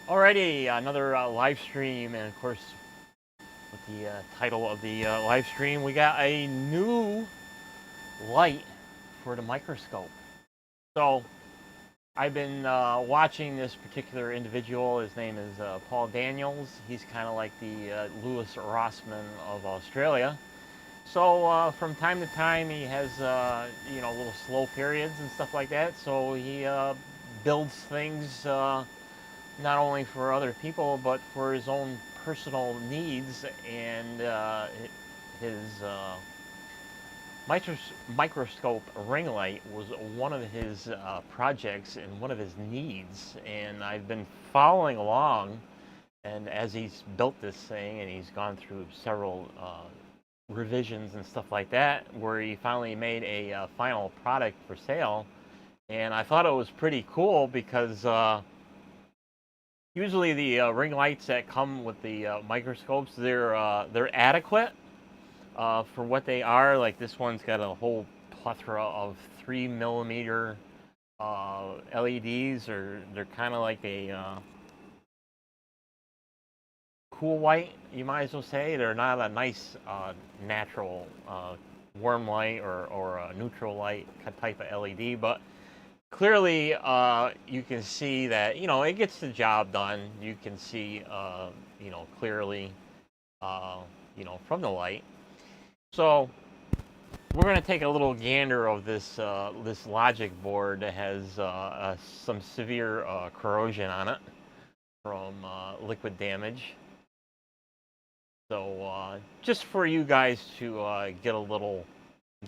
Alrighty, another live stream, and of course, with the title of the live stream, we got a new light for the microscope. So, I've been watching this particular individual. His name is Paul Daniels. He's kind of like the Lewis Rossman of Australia. So, from time to time, he has little slow periods and stuff like that. So he builds things. Not only for other people but for his own personal needs, and his microscope ring light was one of his projects and one of his needs, and I've been following along. And as he's built this thing and he's gone through several revisions and stuff like that, where he finally made a final product for sale, and I thought it was pretty cool because usually the ring lights that come with the microscopes, they're adequate for what they are. Like this one's got a whole plethora of 3 millimeter LEDs, or they're kind of like a cool white, you might as well say. They're not a nice natural warm light or a neutral light type of LED, but clearly you can see that it gets the job done. You can see clearly from the light. So we're going to take a little gander of this logic board that has some severe corrosion on it from liquid damage. So just for you guys to get a little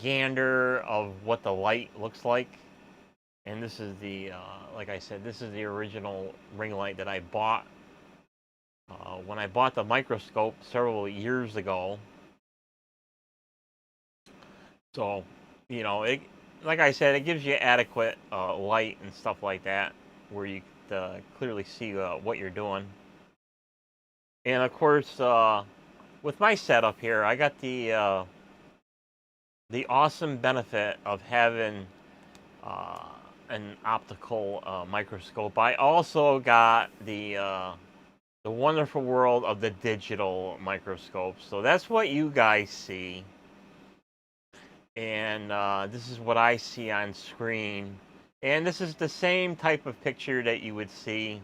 gander of what the light looks like. And this is the, like I said, this is the original ring light that I bought when I bought the microscope several years ago. So, like I said, it gives you adequate light and stuff like that, where you clearly see what you're doing. And of course, with my setup here, I got the awesome benefit of having an optical microscope. I also got the wonderful world of the digital microscope. So that's what you guys see, and this is what I see on screen. And this is the same type of picture that you would see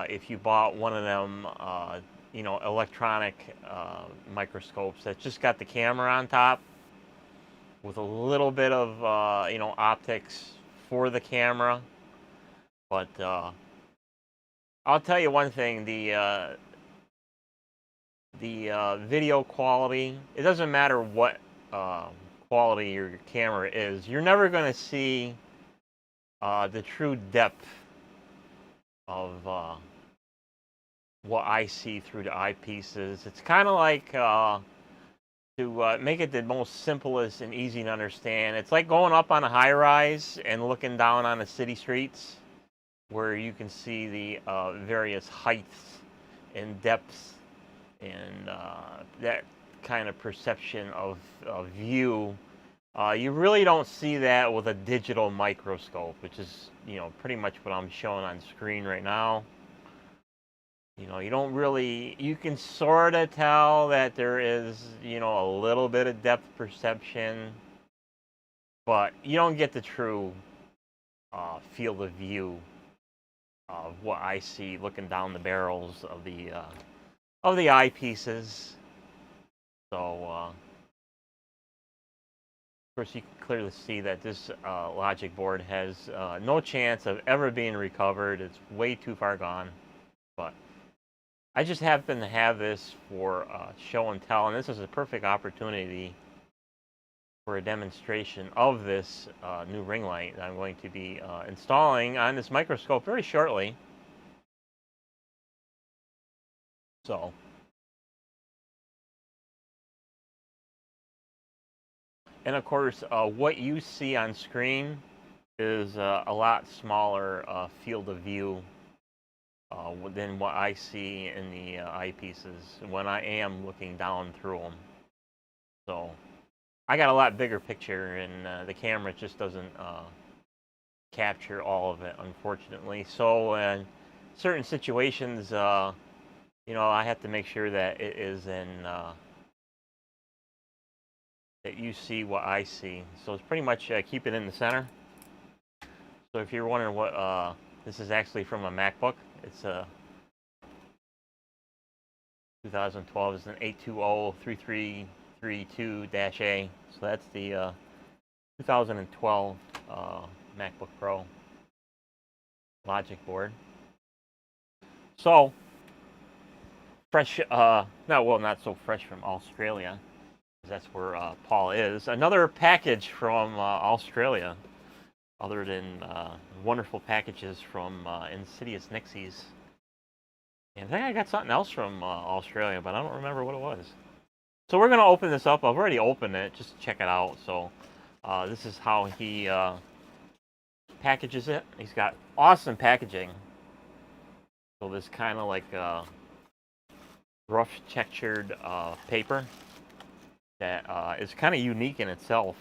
if you bought one of them, electronic microscopes that just got the camera on top with a little bit of optics for the camera. But I'll tell you one thing: the video quality. It doesn't matter what quality your camera is. You're never going to see the true depth of what I see through the eyepieces. It's kind of like to make it the most simplest and easy to understand. It's like going up on a high rise and looking down on the city streets, where you can see the various heights and depths, and that kind of perception of view. You really don't see that with a digital microscope, which is pretty much what I'm showing on screen right now. You don't really, you can sort of tell that there is a little bit of depth perception, but you don't get the true field of view of what I see looking down the barrels of the eyepieces. So of course you can clearly see that this logic board has no chance of ever being recovered. It's way too far gone. But I just happen to have this for show and tell, and this is a perfect opportunity for a demonstration of this new ring light that I'm going to be installing on this microscope very shortly. So, and of course, what you see on screen is a lot smaller field of view than what I see in the eyepieces when I am looking down through them. So I got a lot bigger picture, and the camera just doesn't capture all of it, unfortunately. So certain situations, you know, I have to make sure that it is in that you see what I see. So it's pretty much keep it in the center. So if you're wondering what this is actually from a MacBook, it's a 2012 is an 820-3332-A. So that's the 2012 MacBook Pro logic board. So fresh, not so fresh from Australia, because that's where Paul is. Another package from Australia, other than wonderful packages from Insidious Nixies. And I think I got something else from Australia, but I don't remember what it was. So we're going to open this up. I've already opened it, just to check it out. So this is how he packages it. He's got awesome packaging. So this kind of like rough textured paper that is kind of unique in itself.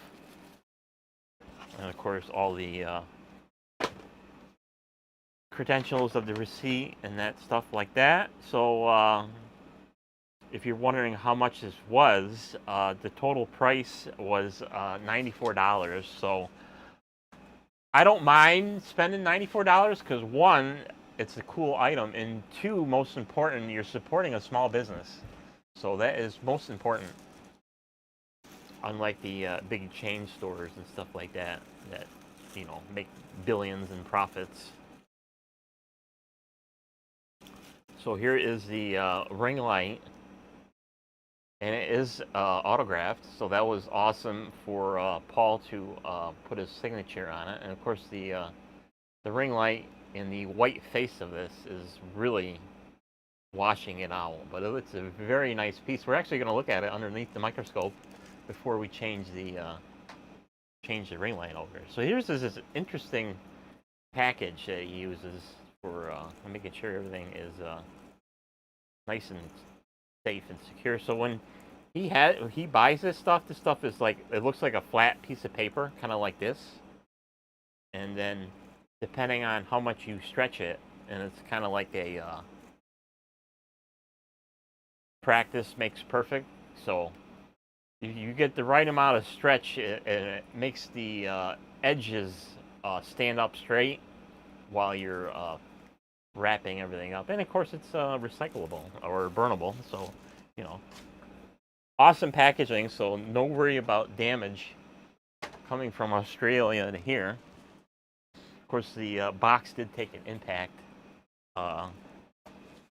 And of course all the credentials of the receipt and that stuff like that. So if you're wondering how much this was, the total price was $94. So I don't mind spending $94 because one, it's a cool item, and two, most important, you're supporting a small business. So that is most important. Unlike the big chain stores and stuff like that, that, you know, make billions in profits. So here is the ring light, and it is autographed. So that was awesome for Paul to put his signature on it. And of course, the ring light and the white face of this is really washing it out. But it's a very nice piece. We're actually going to look at it underneath the microscope before we change the ring light over. So here's this interesting package that he uses for making sure everything is nice and safe and secure. So when he buys this stuff is like, it looks like a flat piece of paper, kind of like this. And then depending on how much you stretch it, and it's kind of like a practice makes perfect. So you get the right amount of stretch, and it makes the edges stand up straight while you're wrapping everything up. And of course, it's recyclable or burnable. So, you know, awesome packaging. So no worry about damage coming from Australia to here. Of course, the box did take an impact,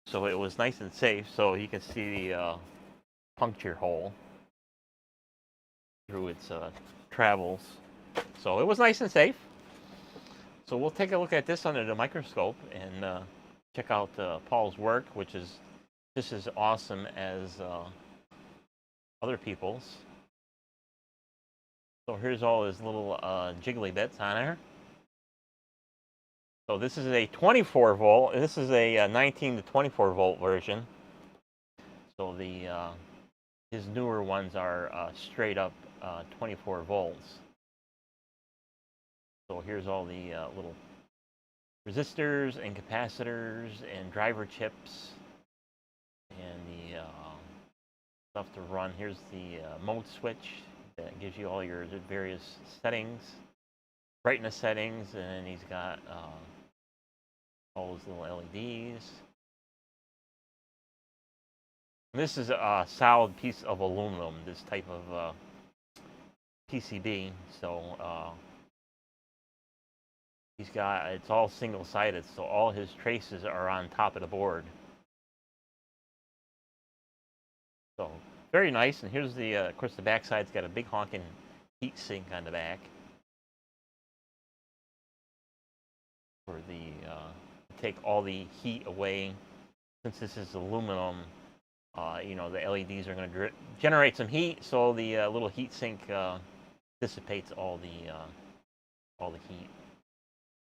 so it was nice and safe. So you can see the puncture hole through its travels. So it was nice and safe. So we'll take a look at this under the microscope and check out Paul's work, which is just as awesome as other people's. So here's all his little jiggly bits on there. So this is a 24 volt, and this is a 19 to 24 volt version. So the his newer ones are straight up 24 volts. So here's all the little resistors and capacitors and driver chips and the stuff to run. Here's the mode switch that gives you all your various settings, brightness settings, and he's got all those little LEDs. And this is a solid piece of aluminum, this type of PCB. So he's got, it's all single-sided, so all his traces are on top of the board. So very nice. And here's the, of course, the back side's got a big honking heat sink on the back for the take all the heat away. Since this is aluminum, you know, the LEDs are going to generate some heat, so the little heat sink dissipates all the heat.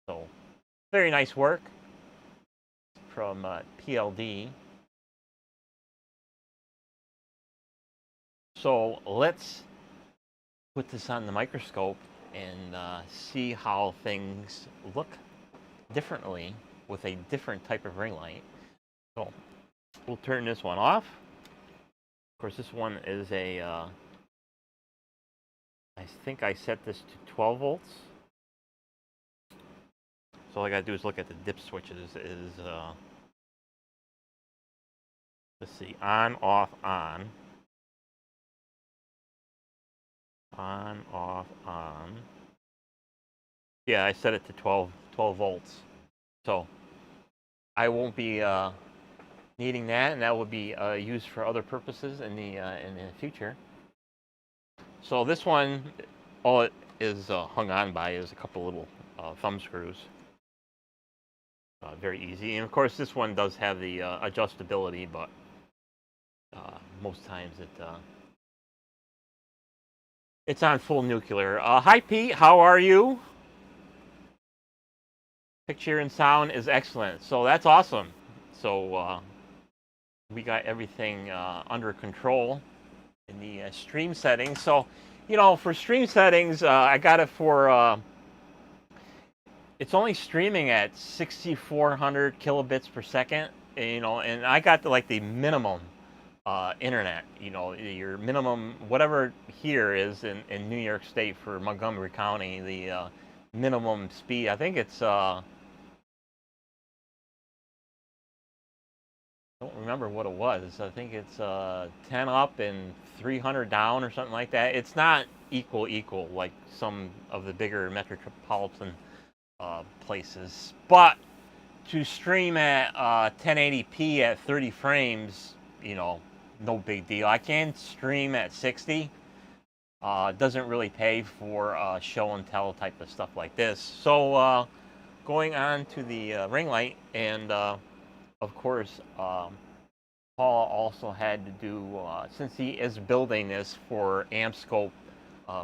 So very nice work from PLD. So let's put this on the microscope and see how things look differently with a different type of ring light. So we'll turn this one off. Of course, this one is a, I think I set this to 12 volts. So all I gotta do is look at the dip switches. Let's see, on, off, on. On, off, on. Yeah, I set it to 12 volts. So I won't be needing that, and that will be used for other purposes in the future. So this one, all it is hung on by is a couple little thumb screws. Very easy, and of course this one does have the adjustability, but most times it's on full nuclear. Hi Pete, how are you? Picture and sound is excellent, so that's awesome. So we got everything under control in the stream settings. So, you know, for stream settings, I got it for, it's only streaming at 6,400 kilobits per second, you know, and I got the minimum internet, you know, your minimum, whatever here is in New York State for Montgomery County, the minimum speed, I think it's, I don't remember what it was. I think it's 10 up and 300 down or something like that. It's not equal like some of the bigger metropolitan places. But to stream at 1080p at 30 frames, you know, no big deal. I can stream at 60. Doesn't really pay for show and tell type of stuff like this. So going on to the ring light, and of course, Paul also had to do, since he is building this for Microscope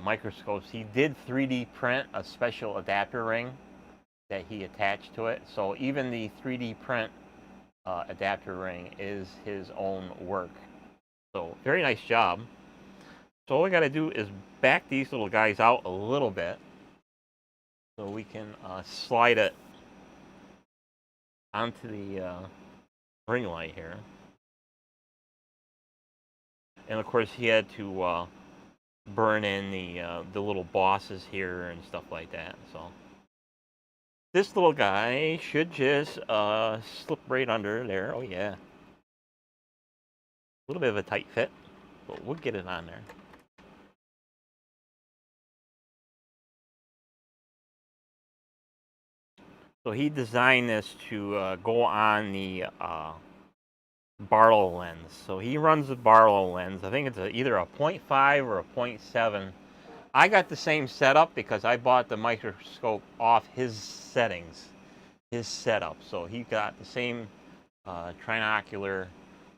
microscopes, he did 3D print a special adapter ring that he attached to it. So even the 3D print adapter ring is his own work. So very nice job. So all we got to do is back these little guys out a little bit so we can slide it onto the ring light here. And of course he had to burn in the little bosses here and stuff like that. So this little guy should just slip right under there. Oh yeah. A little bit of a tight fit, but we'll get it on there. So he designed this to go on the Barlow lens. So he runs the Barlow lens. I think it's either a 0.5 or a 0.7. I got the same setup because I bought the Microscope off his settings, his setup. So he got the same trinocular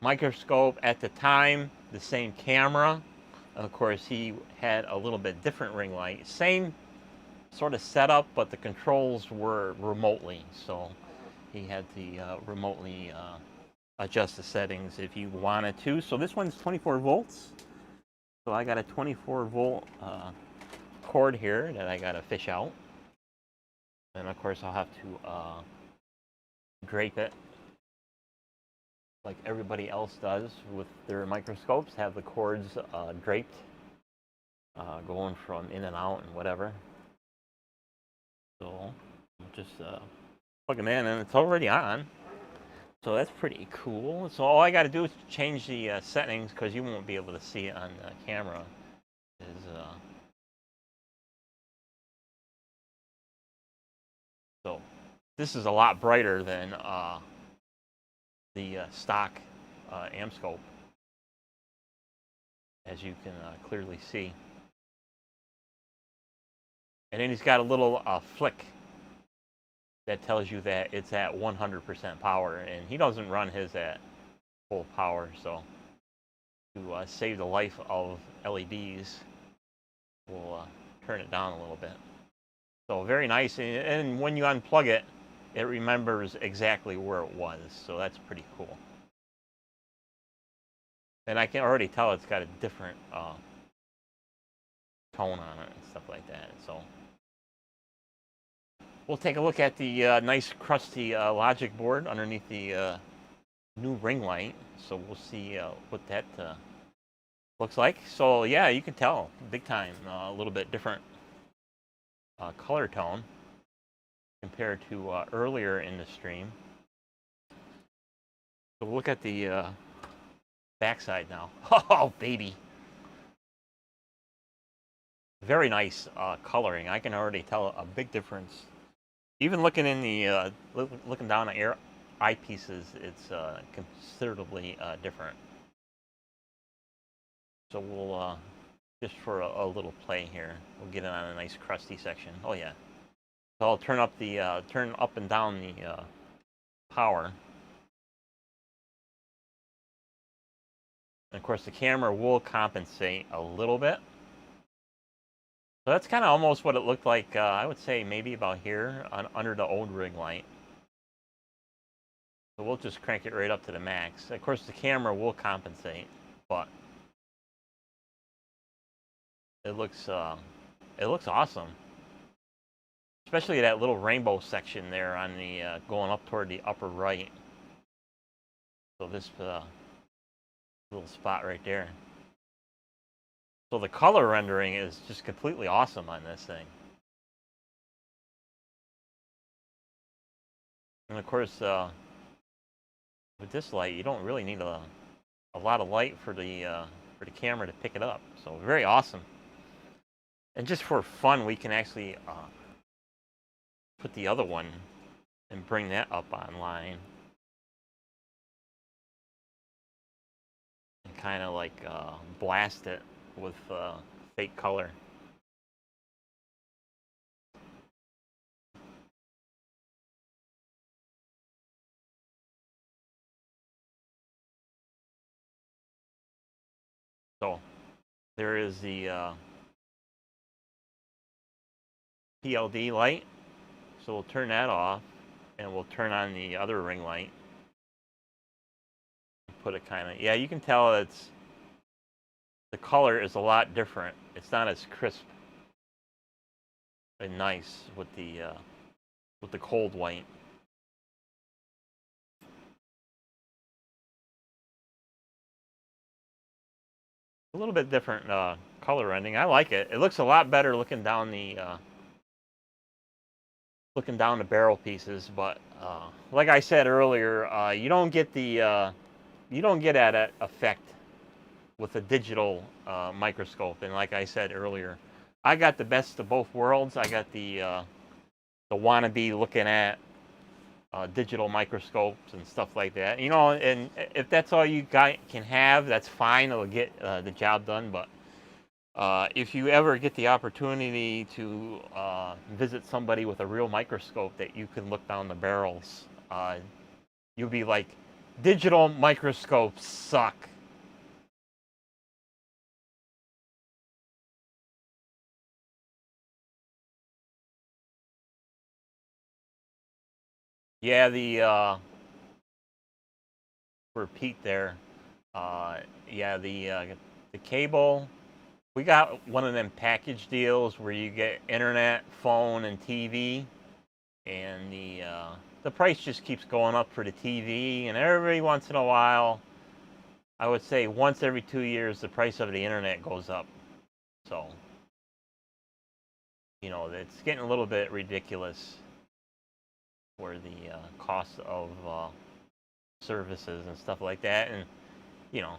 microscope at the time, the same camera. And of course, he had a little bit different ring light. Same sort of setup, but the controls were remotely. So he had to remotely adjust the settings if you wanted to. So this one's 24 volts. So I got a 24 volt cord here that I got to fish out. And of course I'll have to drape it like everybody else does with their microscopes, have the cords draped, going from in and out and whatever. So just plug them in and it's already on. So that's pretty cool. So all I got to do is change the settings, because you won't be able to see it on the camera. So this is a lot brighter than the stock Microscope, as you can clearly see. And then he's got a little flick that tells you that it's at 100% power, and he doesn't run his at full power. So to save the life of LEDs, we'll turn it down a little bit. So very nice, and when you unplug it, it remembers exactly where it was. So that's pretty cool. And I can already tell it's got a different tone on it and stuff like that. So We'll take a look at the nice crusty logic board underneath the new ring light. So we'll see what that looks like. So yeah, you can tell big time, a little bit different color tone compared to earlier in the stream. So we'll look at the backside now. Oh baby, very nice coloring. I can already tell a big difference. Even looking in the looking down at your eyepieces, it's considerably different. So we'll just for a little play here, we'll get it on a nice crusty section. Oh yeah. So I'll turn up the turn up and down the power. And of course, the camera will compensate a little bit. So that's kind of almost what it looked like. I would say maybe about here under the old ring light. So we'll just crank it right up to the max. Of course, the camera will compensate, but it looks awesome. Especially that little rainbow section there on the going up toward the upper right. So this little spot right there. So the color rendering is just completely awesome on this thing. And of course, with this light, you don't really need a lot of light for the camera to pick it up. So very awesome. And just for fun, we can actually put the other one and bring that up online. And kind of like blast it with fake color. So there is the PLD light. So we'll turn that off and we'll turn on the other ring light. Put it kind of, yeah, you can tell the color is a lot different. It's not as crisp and nice with the cold white. A little bit different color rendering. I like it. It looks a lot better looking down the barrel pieces. But like I said earlier, you don't get that effect with a digital microscope. And like I said earlier, I got the best of both worlds. I got the wannabe looking at digital microscopes and stuff like that. You know, and if that's all you can have, that's fine. It'll get the job done. But if you ever get the opportunity to visit somebody with a real microscope that you can look down the barrels, you'll be like, digital microscopes suck. Yeah, for Pete there. Yeah, the cable. We got one of them package deals where you get internet, phone, and TV, and the price just keeps going up for the TV. And every once in a while, I would say once every 2 years, the price of the internet goes up. So, you know, it's getting a little bit ridiculous for the cost of services and stuff like that. And you know,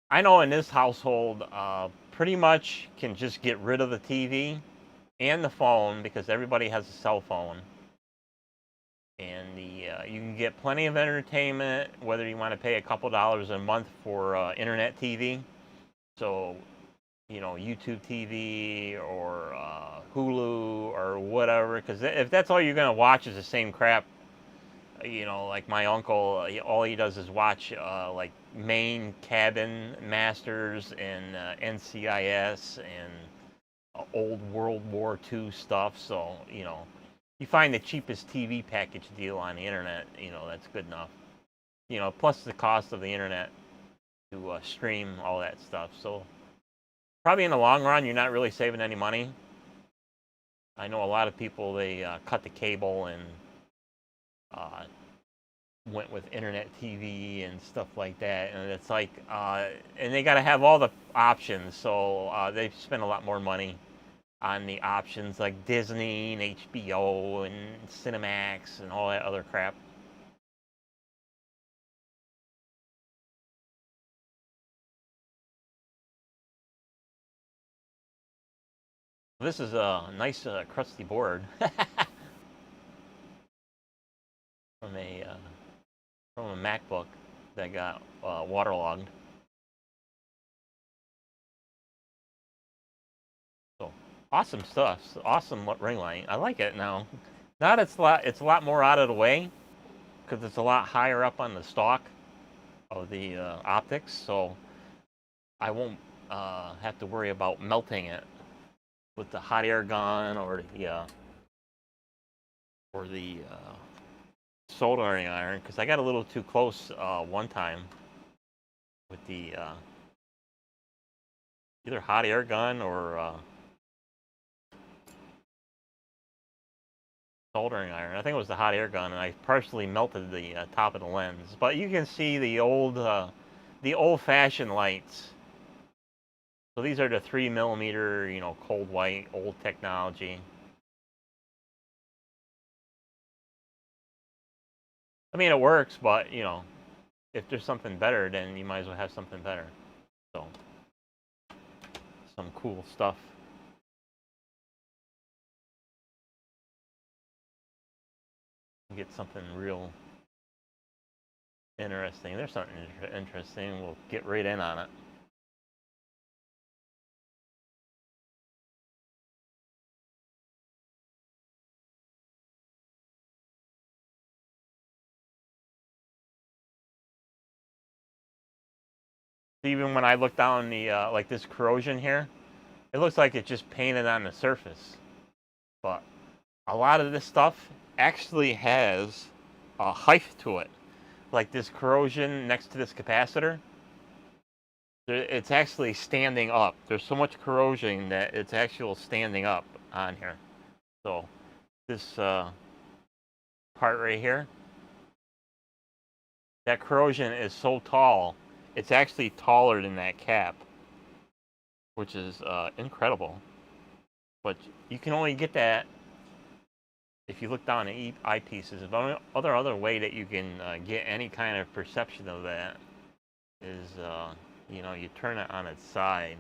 I know in this household, pretty much can just get rid of the TV and the phone because everybody has a cell phone, and you can get plenty of entertainment whether you want to pay a couple dollars a month for internet TV. So, you know, YouTube TV or Hulu or whatever. Because if that's all you're gonna watch is the same crap, you know, like my uncle, all he does is watch like Maine Cabin Masters and NCIS and old World War II stuff. So, you know, you find the cheapest TV package deal on the internet, you know, that's good enough. You know, plus the cost of the internet to stream all that stuff. So probably in the long run, you're not really saving any money. I know a lot of people, they cut the cable and uh, went with internet TV and stuff like that, and it's like, and they got to have all the options, so they spend a lot more money on the options like Disney and HBO and Cinemax and all that other crap. This is a nice crusty board from a MacBook that got waterlogged. So awesome stuff. Awesome ring light. I like it now. Now it's a lot more out of the way because it's a lot higher up on the stalk of the optics, so I won't have to worry about melting it with the hot air gun or the soldering iron, because I got a little too close one time with the either hot air gun or soldering iron. I think it was the hot air gun, and I partially melted the top of the lens. But you can see the old-fashioned lights. So these are the 3mm, cold white, old technology. I mean, it works, but if there's something better, then you might as well have something better. So, some cool stuff. Get something real interesting. There's something interesting. We'll get right in on it. Even when I look down the like this corrosion here, it looks like it's just painted on the surface. But a lot of this stuff actually has a height to it. Like this corrosion next to this capacitor, it's actually standing up. There's so much corrosion that it's actual standing up on here. So this part right here, that corrosion is so tall, it's actually taller than that cap, which is incredible. But you can only get that if you look down at eyepieces. The other way that you can get any kind of perception of that is, you turn it on its side.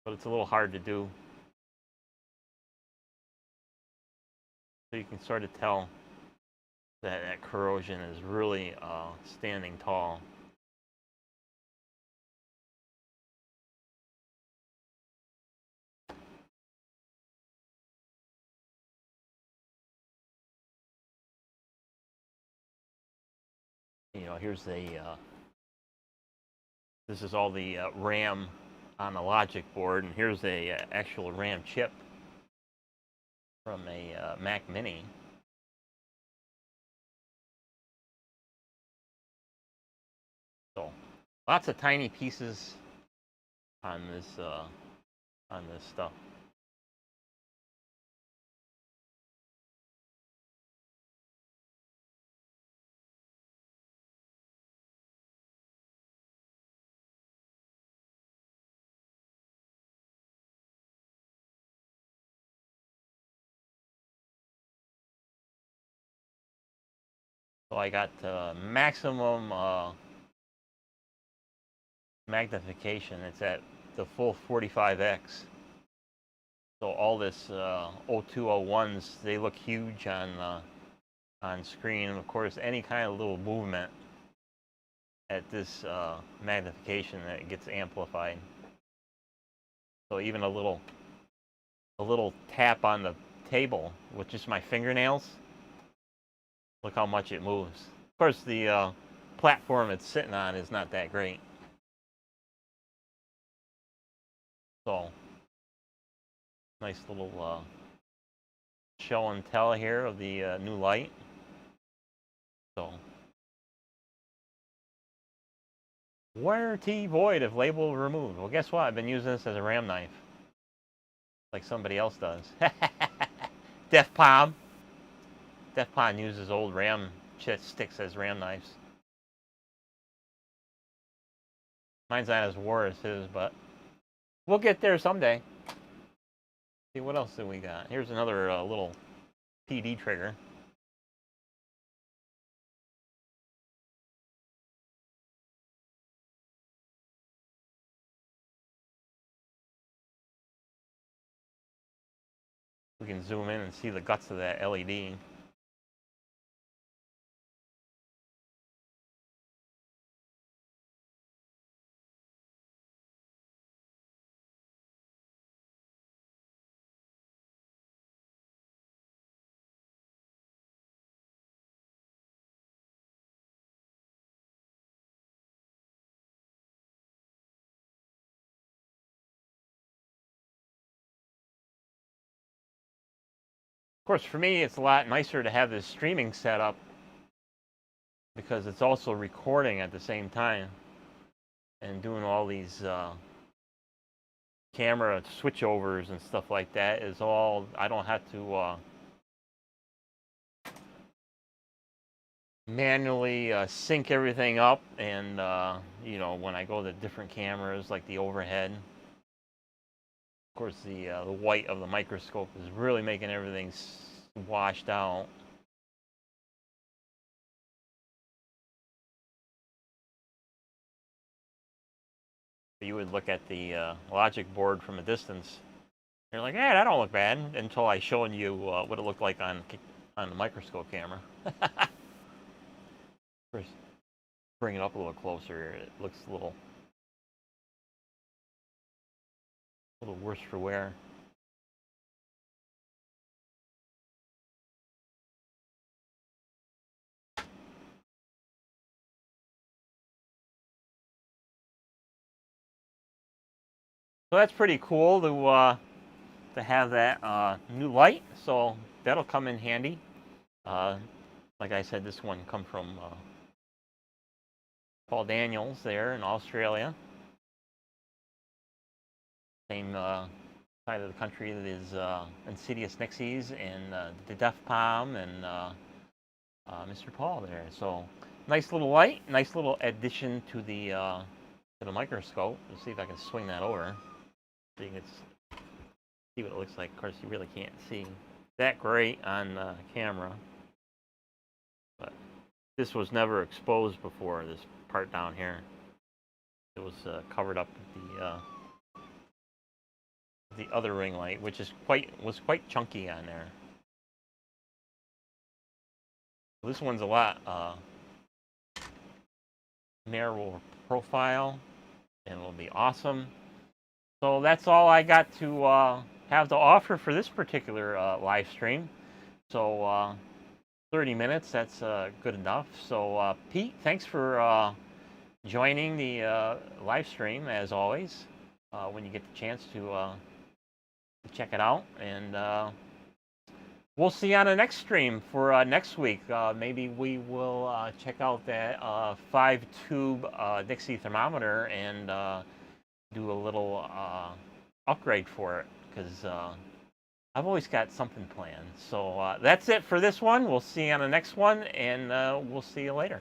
But it's a little hard to do. So you can sort of tell that corrosion is really standing tall. Here's this is all the RAM on the logic board, and here's a actual RAM chip from a Mac Mini. So lots of tiny pieces on this stuff. So I got maximum magnification. It's at the full 45x. So all this 0201s, they look huge on screen. And of course, any kind of little movement at this magnification, that gets amplified. So even a little tap on the table with just my fingernails, look how much it moves. Of course, the platform it's sitting on is not that great. So nice little show and tell here of the new light. So Warranty void if label removed. Well, guess what? I've been using this as a ram knife. Like somebody else does. Def Palm. Def Palm uses old ram sticks as ram knives. Mine's not as war as his, but we'll get there someday. See, what else do we got? Here's another little PD trigger. We can zoom in and see the guts of that LED. Of course, for me, it's a lot nicer to have this streaming set up because it's also recording at the same time and doing all these camera switchovers and stuff like that is all, I don't have to manually sync everything up, and you know, when I go to different cameras like the overhead, of course the white of the microscope is really making everything washed out. You would look at the logic board from a distance. You're like, "Hey, that don't look bad," until I showed you what it looked like on the microscope camera. First, bring it up a little closer. It looks a little worse for wear. So that's pretty cool to have that new light. So that'll come in handy. Like I said, this one come from Paul Daniels there in Australia. Same side of the country that is Insidious Nixies and the Def Palm and Mr. Paul there. So nice little light, nice little addition to the microscope. Let's see if I can swing that over so you can see what it looks like. Of course, you really can't see that great on camera, but this was never exposed before. This part down here, it was covered up with the other ring light, which is was quite chunky on there. This one's a lot narrower profile, and it'll be awesome. So that's all I got to have to offer for this particular live stream. So 30 minutes, that's good enough. So Pete, thanks for joining the live stream as always. When you get the chance to check it out, and we'll see you on the next stream for next week. Maybe we will check out that 5-tube Nixie thermometer and do a little upgrade for it, because I've always got something planned. So that's it for this one. We'll see you on the next one, and we'll see you later.